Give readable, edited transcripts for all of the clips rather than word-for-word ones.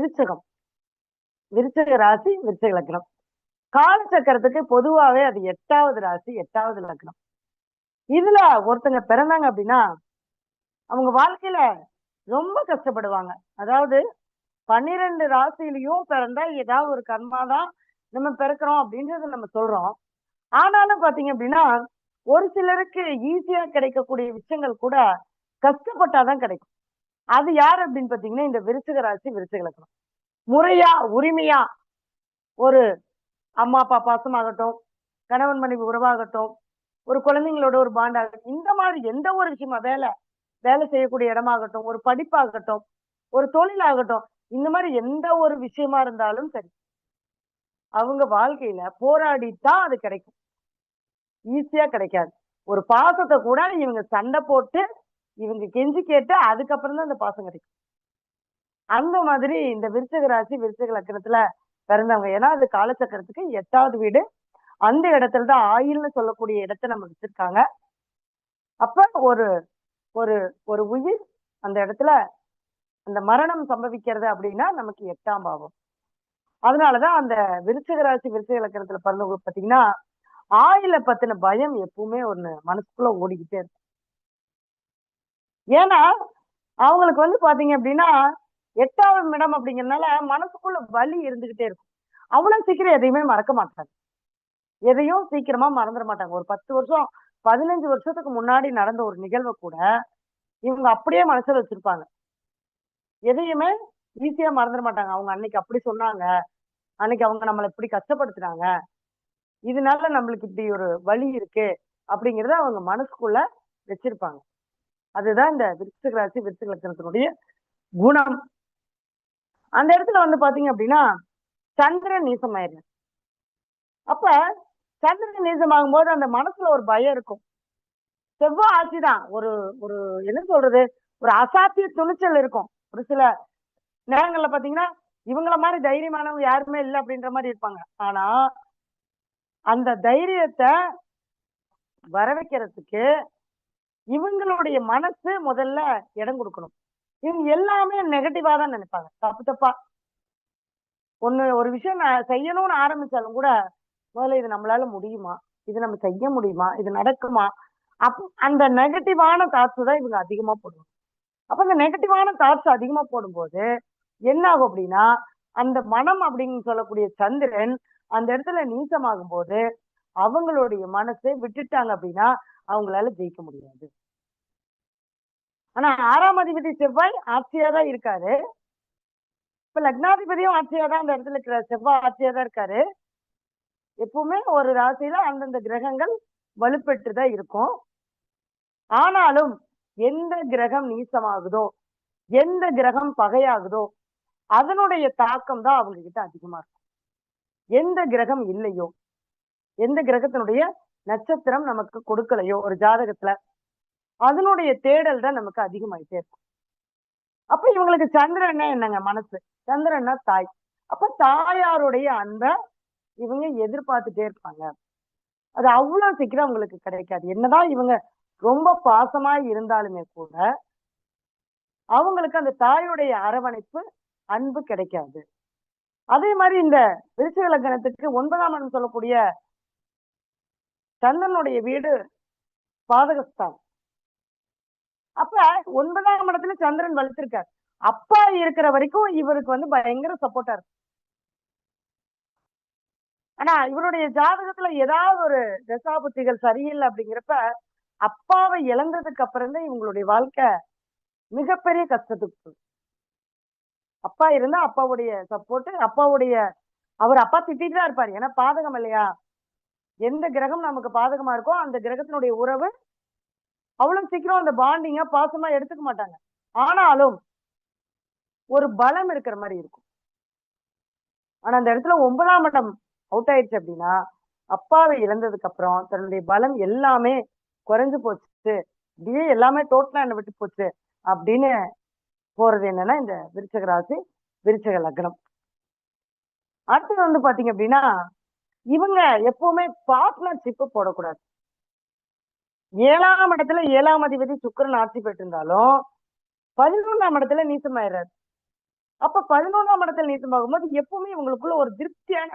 விருச்சகம், விருச்சக ராசி, விருச்சக லக்னம். காலச்சக்கரத்துக்கு பொதுவாவே அது 8வது ராசி, 8வது லக்னம். இதுல ஒருத்தங்க பிறந்தாங்க அப்படின்னா அவங்க வாழ்க்கையில ரொம்ப கஷ்டப்படுவாங்க. அதாவது 12 ராசியிலயும் பிறந்தா ஏதாவது ஒரு கர்மா தான் நம்ம பிறக்கிறோம் அப்படின்றத நம்ம சொல்றோம். ஆனாலும் பாத்தீங்க அப்படின்னா ஒரு சிலருக்கு ஈஸியா கிடைக்கக்கூடிய விஷயங்கள் கூட கஷ்டப்பட்டாதான் கிடைக்கும். அது யார் அப்படின்னு பாத்தீங்கன்னா இந்த விருச்சிக ராசி, விருச்சிக லக்னம். முறையா உரிமையா ஒரு அம்மா அப்பா பாசமாகட்டும், கணவன் மனைவி உறவாகட்டும், ஒரு குழந்தைங்களோட ஒரு பாண்டாகட்டும், இந்த மாதிரி எந்த ஒரு விஷயமா வேலை செய்யக்கூடிய இடமாகட்டும், ஒரு படிப்பாகட்டும், ஒரு தொழிலாகட்டும், இந்த மாதிரி எந்த ஒரு விஷயமா இருந்தாலும் சரி, அவங்க வாழ்க்கையில போராடித்தான் அது கிடைக்கும். ஈஸியா கிடைக்காது. ஒரு பாசத்தை கூட இவங்க சண்டை போட்டு இவங்க கெஞ்சி கேட்டு அதுக்கப்புறம் தான் அந்த பாசம் கிடைக்கும். அந்த மாதிரி இந்த விருச்சிக ராசி, விருச்சிக லக்னத்துல பிறந்தவங்க. ஏன்னா அது காலச்சக்கரத்துக்கு 8வது வீடு. அந்த இடத்துலதான் ஆயுள்னு சொல்லக்கூடிய இடத்தை நம்ம வச்சிருக்காங்க. அப்ப ஒரு ஒரு ஒரு உயிர் அந்த இடத்துல அந்த மரணம் சம்பவிக்கிறது அப்படின்னா நமக்கு 8ஆம் பாவம். அதனாலதான் அந்த விருச்சிக ராசி, விருச்சிக லக்னத்துல பிறந்தவங்க பாத்தீங்கன்னா ஆயுள பத்தின பயம் எப்பவுமே ஒண்ணு மனசுக்குள்ள ஓடிக்கிட்டே இருக்கும். ஏன்னா அவங்களுக்கு பாத்தீங்க அப்படின்னா 8வது இடம் அப்படிங்கறதுனால மனசுக்குள்ள வலி இருந்துகிட்டே இருக்கும். அவ்வளவு சீக்கிரம் எதையுமே மறக்க மாட்டாங்க. எதையும் சீக்கிரமா மறந்துட மாட்டாங்க. ஒரு 10 வருஷம் 15 வருஷத்துக்கு முன்னாடி நடந்த ஒரு நிகழ்வை கூட இவங்க அப்படியே மனசுல வச்சிருப்பாங்க. எதையுமே ஈஸியா மறந்துட மாட்டாங்க. அவங்க அன்னைக்கு அப்படி சொன்னாங்க, அன்னைக்கு அவங்க நம்மளை இப்படி கஷ்டப்படுத்துனாங்க, இதனால நம்மளுக்கு இப்படி ஒரு வலி இருக்கு அப்படிங்கறத அவங்க மனசுக்குள்ள வச்சிருப்பாங்க. அதுதான் இந்த விருச்சிக ராசி, விருச்சிக லக்னத்தினுடைய குணம். அந்த இடத்துல பாத்தீங்க அப்படின்னா சந்திரன் நீசமாயிரு. அப்ப சந்திரன் நீசமாகும் போது அந்த மனசுல ஒரு பயம் இருக்கும். செவ்வாய் ஆட்சிதான். ஒரு ஒரு என்ன சொல்றது, ஒரு அசாத்திய துணிச்சல் இருக்கும். ஒரு சில நேரங்கள்ல பாத்தீங்கன்னா இவங்கள மாதிரி தைரியமானவங்க யாருமே இல்லை அப்படின்ற மாதிரி இருப்பாங்க. ஆனா அந்த தைரியத்தை வர வைக்கிறதுக்கு இவங்களுடைய மனசு முதல்ல இடம் கொடுக்கணும். இவங்க எல்லாமே நெகட்டிவா தான் நினைப்பாங்க, தப்பு தப்பா. ஒரு விஷயம் நான் செய்யணும்னு ஆரம்பிச்சாலும் கூட முதல்ல இது நம்மளால முடியுமா, இது நம்ம செய்ய முடியுமா, இது நடக்குமா, அந்த நெகட்டிவான தாட்ஸ் தான் இவங்க அதிகமா போடுவாங்க. அப்ப அந்த நெகட்டிவான தாட்ஸ் அதிகமா போடும்போது என்ன ஆகும் அப்படின்னா அந்த மனம் அப்படின்னு சொல்லக்கூடிய சந்திரன் அந்த இடத்துல நீசமாகும் போது அவங்களுடைய மனசை விட்டுட்டாங்க அப்படின்னா அவங்களால ஜெயிக்க முடியாது. ஆனா 6ஆம் அதிபதி செவ்வாய் ஆட்சியா தான் இருக்காரு. இப்ப லக்னாதிபதியும் ஆட்சியா தான் அந்த இடத்துல இருக்கிற செவ்வாய் ஆட்சியா தான் இருக்காரு. எப்பவுமே ஒரு ராசியில அந்தந்த கிரகங்கள் வலுப்பெற்றுதான் இருக்கும். ஆனாலும் எந்த கிரகம் நீசமாகுதோ, எந்த கிரகம் பகையாகுதோ அதனுடைய தாக்கம் தான் அவங்க கிட்ட அதிகமா இருக்கும். எந்த கிரகம் இல்லையோ, எந்த கிரகத்தினுடைய நட்சத்திரம் நமக்கு கொடுக்கலையோ ஒரு ஜாதகத்துல அதனுடைய தேடல் தான் நமக்கு அதிகமாயிட்டே இருக்கும். அப்ப இவங்களுக்கு சந்திரன்னா என்னங்க, மனசு. சந்திரன்னா தாய். அப்ப தாயாருடைய அன்பை இவங்க எதிர்பார்த்துட்டே இருப்பாங்க. அது அவ்வளவு சீக்கிரம் அவங்களுக்கு கிடைக்காது. என்னதான் இவங்க ரொம்ப பாசமா இருந்தாலுமே கூட அவங்களுக்கு அந்த தாயுடைய அரவணைப்பு, அன்பு கிடைக்காது. அதே மாதிரி இந்த விருச்சிக லக்னத்துக்கு 9ஆம் இடம் சொல்லக்கூடிய சந்திரனுடைய வீடு பாதகஸ்தான். அப்ப 9ஆம் இடத்துல சந்திரன் வலுத்திருக்காரு. அப்பா இருக்கிற வரைக்கும் இவருக்கு பயங்கர சப்போர்ட்டா இருக்கு. ஆனா இவருடைய ஜாதகத்துல ஏதாவது ஒரு தசாபுத்திகள் சரியில்லை அப்படிங்கிறப்ப அப்பாவை இழந்ததுக்கு அப்புறம் தான் இவங்களுடைய வாழ்க்கை மிகப்பெரிய கஷ்டத்துக்கு. அப்பா இருந்தா அப்பாவுடைய சப்போர்ட், அவர் அப்பா திட்டிட்டு தான் இருப்பாரு. ஏன்னா பாதகம் இல்லையா, எந்த கிரகம் நமக்கு பாதகமா இருக்கோ அந்த கிரகத்தினுடைய உறவு அவ்வளவு சீக்கிரம் அந்த பாண்டிங்கா பாசமா எடுத்துக்க மாட்டாங்க. ஆனாலும் ஒரு பலம் இருக்கிற மாதிரி இருக்கும். ஆனா அந்த இடத்துல 9ஆம் இடம் அவுட் ஆயிடுச்சு அப்படின்னா அப்பாவை இழந்ததுக்கு அப்புறம் தன்னுடைய பலம் எல்லாமே குறைஞ்சு போச்சு, அப்படியே எல்லாமே டோட்டலா என்ன விட்டு போச்சு அப்படின்னு போறது என்னன்னா இந்த விருச்சிக ராசி, விருச்சிக லக்னம். அடுத்தது பாத்தீங்க அப்படின்னா இவங்க எப்பவுமே பார்ட்னர்ஷிப் போடக்கூடாது. 7ஆம் இடத்துல 7ஆம் அதிபதி சுக்கிரன் ஆட்சி பெற்றிருந்தாலும் 11ஆம் இடத்துல நீசமாயிடுறாரு. அப்ப 11ஆம் இடத்துல நீச்சம் ஆகும்போது எப்பவுமே இவங்களுக்குள்ள ஒரு திருப்தியான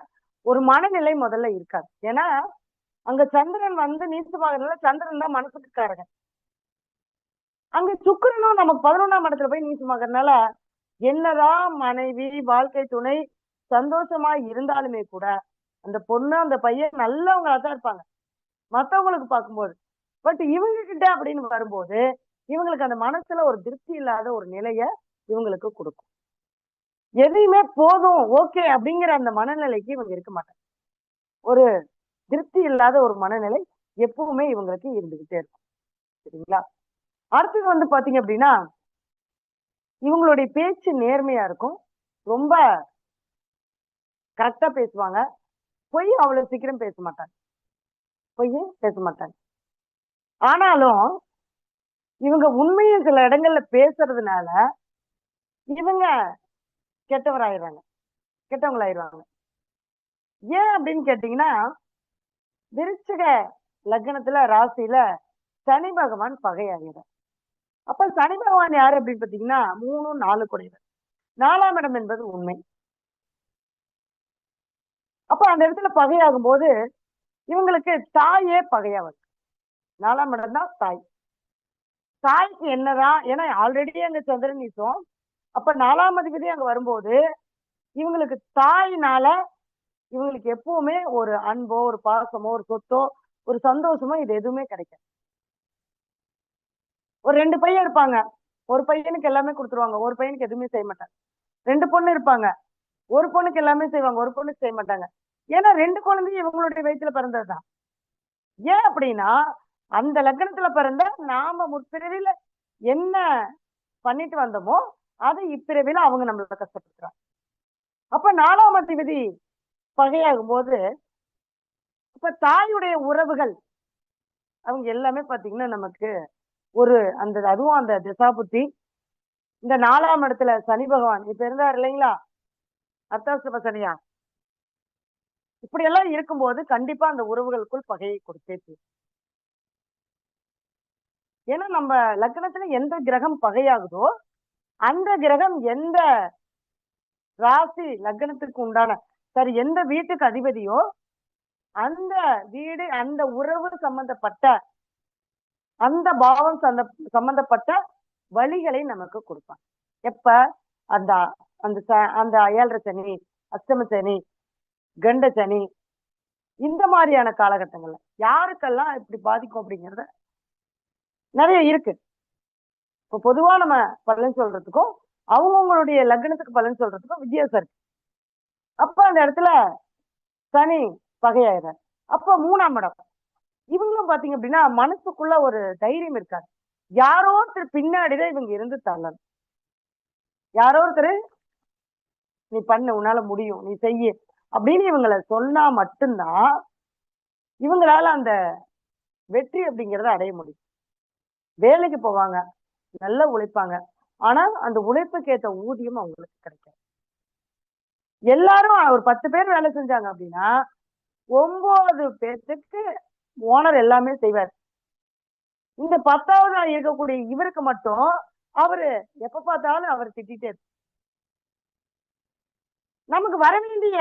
ஒரு மனநிலை முதல்ல இருக்காது. ஏன்னா அங்க சந்திரன் வந்து நீச்சமாகறதுனால சந்திரன் தான் மனசுக்கு காரகன். அங்க சுக்கிரனும் நமக்கு 11ஆம் இடத்துல போய் நீச்சமாகறதுனால என்னதான் மனைவி, வாழ்க்கை துணை சந்தோஷமா இருந்தாலுமே கூட அந்த பொண்ணு, அந்த பையன் நல்லவங்களா தான் இருப்பாங்க. மத்தவங்களுக்கு பார்க்கும்போது. பட் இவங்க கிட்ட அப்படின்னு வரும்போது, இவங்களுக்கு அந்த மனசுல ஒரு திருப்தி இல்லாத ஒரு நிலைய இவங்களுக்கு குடுக்கும். எதையுமே போதும், ஓகே அப்படிங்கிற அந்த மனநிலைக்கு இவங்க இருக்க மாட்டாங்க. ஒரு திருப்தி இல்லாத ஒரு மனநிலை எப்பவுமே இவங்களுக்கு இருந்துகிட்டே இருக்கும். சரிங்களா? அடுத்தது வந்து பாத்தீங்க அப்படின்னா, இவங்களுடைய பேச்சு நேர்மையா இருக்கும். ரொம்ப கரெக்ட்டா பேசுவாங்க. பொய் அவ்வளவு சீக்கிரம் பேச மாட்டாங்க. பொய்யே பேச மாட்டாங்க. ஆனாலும் இவங்க உண்மைய சில இடங்கள்ல பேசுறதுனால, இவங்க கெட்டவராயிடுறாங்க. கெட்டவங்களாயிருவாங்க. ஏன் அப்படின்னு கேட்டீங்கன்னா, விருச்சிக லக்னத்துல ராசியில சனி பகவான் பகையாகிறார். அப்ப சனி பகவான் யாரு அப்படின்னு பாத்தீங்கன்னா 3, 4 கூடையவர். 4ஆம் இடம் என்பது உண்மை. அப்ப அந்த இடத்துல பகையாகும் போது இவங்களுக்கு தாயே பகையா வருது. 4ஆம் இடம் தான் தாய். தாய்க்கு என்னதான் ஏன்னா ஆல்ரெடி அங்க சந்திரன் நீசம். அப்ப 4ஆம் அதிபதி அங்க வரும்போது இவங்களுக்கு தாயினால இவங்களுக்கு எப்பவுமே ஒரு அன்போ, ஒரு பாசமோ, ஒரு சொத்தோ, ஒரு சந்தோஷமோ இது எதுவுமே கிடைக்காது. ஒரு 2 பையன் இருப்பாங்க. ஒரு பையனுக்கு எல்லாமே குடுத்துருவாங்க. ஒரு பையனுக்கு எதுவுமே செய்ய மாட்டாங்க. 2 பொண்ணு இருப்பாங்க. ஒரு பொண்ணுக்கு எல்லாமே செய்வாங்க. ஒரு பொண்ணுக்கு செய்ய மாட்டாங்க. ஏன்னா 2 குழந்தையும் இவங்களுடைய வயித்துல பிறந்ததுதான். ஏன் அப்படின்னா, அந்த லக்னத்துல பிறந்த நாம முற்பிறவில என்ன பண்ணிட்டு வந்தோமோ, அது இப்பிறவில அவங்க நம்மள கஷ்டப்படுத்துறாங்க. அப்ப 4ஆம் அதிபதி பகையாகும்போது, அப்ப தாயுடைய உறவுகள் அவங்க எல்லாமே பாத்தீங்கன்னா, நமக்கு ஒரு அதுவும் அந்த திசாபுத்தி, இந்த 4ஆம் இடத்துல சனி பகவான் இப்ப இருந்தார் இல்லைங்களா? அர்த்தாஷ்டம சனியா. இப்படியெல்லாம் இருக்கும்போது கண்டிப்பா அந்த உறவுகளுக்குள் பகையை கொடுத்தே தீரும். ஏன்னா நம்ம லக்னத்துல எந்த கிரகம் பகையாகுதோ, அந்த கிரகம் எந்த ராசி லக்னத்துக்கு உண்டான சரி எந்த வீட்டுக்கு அதிபதியோ, அந்த வீடு, அந்த உறவு சம்பந்தப்பட்ட அந்த பாவம் சம்பந்தப்பட்ட வழிகளை நமக்கு கொடுப்பான். எப்ப அந்த அந்த அந்த 7:30 சனி, அஷ்டம சனி, கண்ட சனி இந்த மாதிரியான காலகட்டங்கள்ல யாருக்கெல்லாம் இப்படி பாதிக்கும் அப்படிங்கறத நிறைய இருக்கு. இப்ப பொதுவா நம்ம பலன் சொல்றதுக்கும் அவங்கவுங்களுடைய லக்னத்துக்கு பலன் சொல்றதுக்கும் வித்தியாசம் இருக்கு. அப்ப அந்த இடத்துல சனி பகையாயிறார். அப்ப 3ஆம் இடம் இவங்களும் பாத்தீங்க அப்படின்னா மனசுக்குள்ள ஒரு தைரியம் இருக்காது. யாரோ ஒருத்தர் பின்னாடிதான் இவங்க இருந்து தள்ளணும். யாரோ ஒருத்தர் நீ பண்ணு, உன்னால முடியும், நீ செய்ய அப்படின்னு இவங்களை சொன்னா மட்டும்தான் இவங்களால அந்த வெற்றி அப்படிங்கறத அடைய முடியும். வேலைக்கு போவாங்க, நல்லா உழைப்பாங்க. ஆனா அந்த உழைப்புக்கு ஏத்த ஊதியம் அவங்களுக்கு கிடைக்காது. எல்லாரும் ஒரு 10 பேர் வேலை செஞ்சாங்க அப்படின்னா 9 பேத்துக்கு ஓனர் எல்லாமே செய்வார். இந்த 10வது இருக்கக்கூடிய இவருக்கு மட்டும் அவரு எப்ப பார்த்தாலும் அவர் திட்டிட்டே இருப்பார். நமக்கு வர வேண்டிய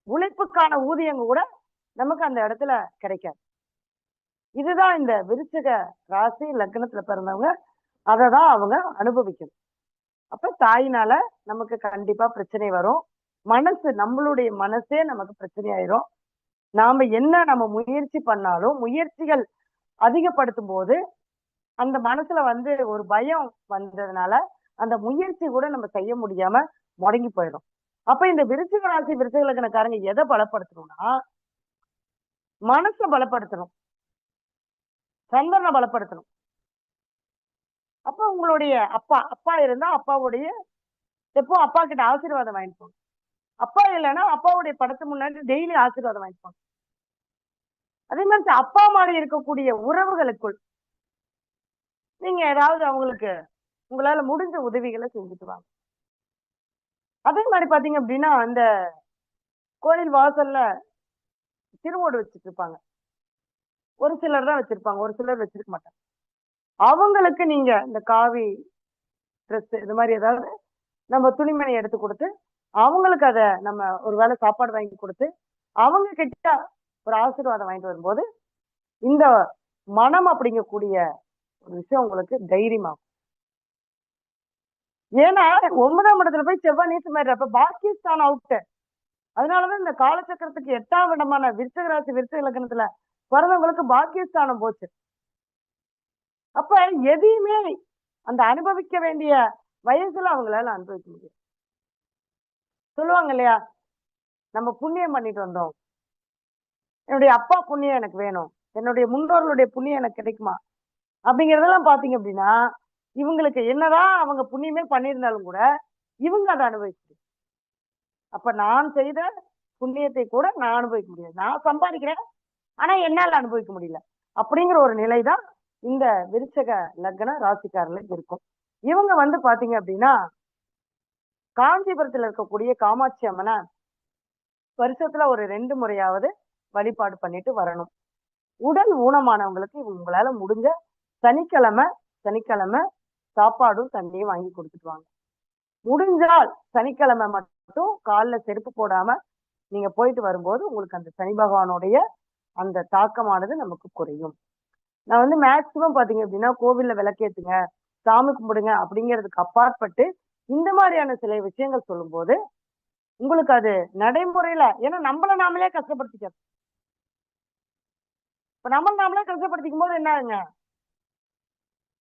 உழைப்புக்கான ஊதியம் கூட நமக்கு அந்த இடத்துல கிடைக்காது. இதுதான் இந்த விருச்சிக ராசி லக்னத்துல பிறந்தவங்க அததான் அவங்க அனுபவிக்கணும். அப்ப தாயினால நமக்கு கண்டிப்பா பிரச்சனை வரும். மனசு நம்மளுடைய மனசே நமக்கு பிரச்சனை ஆயிரும். நாம என்ன நம்ம முயற்சி பண்ணாலும் முயற்சிகள் அதிகப்படுத்தும் போது அந்த மனசுல வந்து ஒரு பயம் வந்ததுனால அந்த முயற்சி கூட நம்ம செய்ய முடியாம முடங்கி போயிடும். அப்ப இந்த விருச்சிக ராசி விருச்சிக லக்னக்காரங்க எதை பலப்படுத்தணும்னா மனசை பலப்படுத்தணும், சந்திரனை பலப்படுத்தணும். அப்ப உங்களுடைய அப்பா அப்பா இருந்தா அப்பாவுடைய எப்போ அப்பா கிட்ட ஆசீர்வாதம் வாங்கிட்டு போங்க. அப்பா இல்லைன்னா அப்பாவுடைய படத்து முன்னாடி டெய்லி ஆசீர்வாதம் வாங்கிட்டு போங்க. அதே மாதிரி அப்பா மாதிரி இருக்கக்கூடிய உறவுகளுக்குள் நீங்க ஏதாவது அவங்களுக்கு உங்களால முடிஞ்ச உதவிகளை செஞ்சுட்டு வாங்க. அதே மாதிரி பாத்தீங்க அப்படின்னா அந்த கோயில் வாசல்ல திருவோடு வச்சுட்டு இருப்பாங்க. ஒரு சிலர் தான் வச்சிருப்பாங்க, ஒரு சிலர் வச்சிருக்க மாட்டாங்க. அவங்களுக்கு நீங்க இந்த காவி ட்ரெஸ் இது மாதிரி ஏதாவது நம்ம துணிமணி எடுத்து கொடுத்து அவங்களுக்கு அதை நம்ம ஒரு வேளை சாப்பாடு வாங்கி கொடுத்து அவங்க கிட்ட ஒரு ஆசீர்வாதம் வாங்கிட்டு வரும்போது இந்த மனம் அப்படிங்கக்கூடிய ஒரு விஷயம் உங்களுக்கு தைரியமாகும். ஏன்னா 9ஆம் இடத்துல போய் செவ்வாய் நீச்சமாயிடுறப்ப பாக்கியஸ்தானம் அவுட்டு. அதனாலதான் இந்த காலச்சக்கரத்துக்கு 8ஆம் இடமான விருச்சிக ராசி விருச்சிக லக்னத்துல பிறந்தவங்களுக்கு பாக்கியஸ்தானம் போச்சு. அப்ப எதையுமே அந்த அனுபவிக்க வேண்டிய வயசுல அவங்களால அனுபவிக்க முடியும். சொல்லுவாங்க இல்லையா, நம்ம புண்ணியம் பண்ணிட்டு வந்தோம், என்னுடைய அப்பா புண்ணியம் எனக்கு வேணும், என்னுடைய முன்னோர்களுடைய புண்ணியம் எனக்கு கிடைக்குமா அப்படிங்கறதெல்லாம் பாத்தீங்க அப்படின்னா, இவங்களுக்கு என்னதான் அவங்க புண்ணியமே பண்ணியிருந்தாலும் கூட இவங்க அதை அனுபவிக்க முடியும். அப்ப நான் செய்த புண்ணியத்தை கூட நான் அனுபவிக்க முடியாது. நான் சம்பாதிக்கிறேன், ஆனா என்னால அனுபவிக்க முடியல அப்படிங்கிற ஒரு நிலைதான் இந்த விருச்சக லக்ன ராசிக்காரர்களுக்கு இருக்கும். இவங்க வந்து பாத்தீங்க அப்படின்னா காஞ்சிபுரத்துல இருக்கக்கூடிய காமாட்சி அம்மனை வருஷத்துல ஒரு 2 முறையாவது வழிபாடு பண்ணிட்டு வரணும். உடல் ஊனமானவங்களுக்கு உங்களால முடிஞ்ச சனிக்கிழமை சாப்பாடும் தண்ணியும் வாங்கி கொடுத்துட்டு வாங்க. முடிஞ்சால் சனிக்கிழமை மட்டும் காலில் செருப்பு போடாம நீங்க போயிட்டு வரும்போது உங்களுக்கு அந்த சனி பகவானுடைய அந்த தாக்கமானது நமக்கு குறையும். நான் வந்து மேக்சிமம் பாத்தீங்க அப்படின்னா கோவில்ல விளக்கேத்துங்க, சாமி கும்பிடுங்க அப்படிங்கிறதுக்கு அப்பாற்பட்டு இந்த மாதிரியான சில விஷயங்கள் சொல்லும் போது உங்களுக்கு அது நடைமுறையில, ஏன்னா நம்மள நாமளே கஷ்டப்படுத்திக்கிறோம். இப்ப நம்மள நாமளே கஷ்டப்படுத்திக்கும் போது என்ன ஆகுங்க,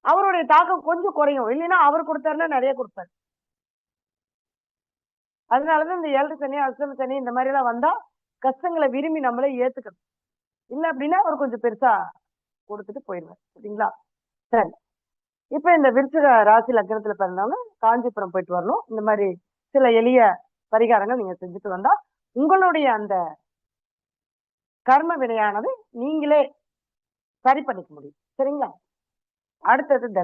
அவருடைய தாக்கம் கொஞ்சம் குறையும். இல்லைன்னா அவர் கொடுத்தாருன்னா நிறைய கொடுப்பாரு. அதனாலதான் இந்த 7 சனி அஷ்டம சனி இந்த மாதிரி எல்லாம் வந்தா கஷ்டங்களை விரும்பி நம்மளே ஏத்துக்கணும். இல்ல அப்படின்னா அவர் கொஞ்சம் பெருசா கொடுத்துட்டு போயிடுவார். சரிங்களா? சரி, இப்ப இந்த விருச்சிக ராசி லக்னத்துல பிறந்தவங்க காஞ்சிபுரம் போயிட்டு வரணும். இந்த மாதிரி சில எளிய பரிகாரங்கள் நீங்க செஞ்சுட்டு வந்தா உங்களுடைய அந்த கர்ம வினையானது நீங்களே சரி பண்ணிக்க முடியும். சரிங்களா? அடுத்தது தனுசு.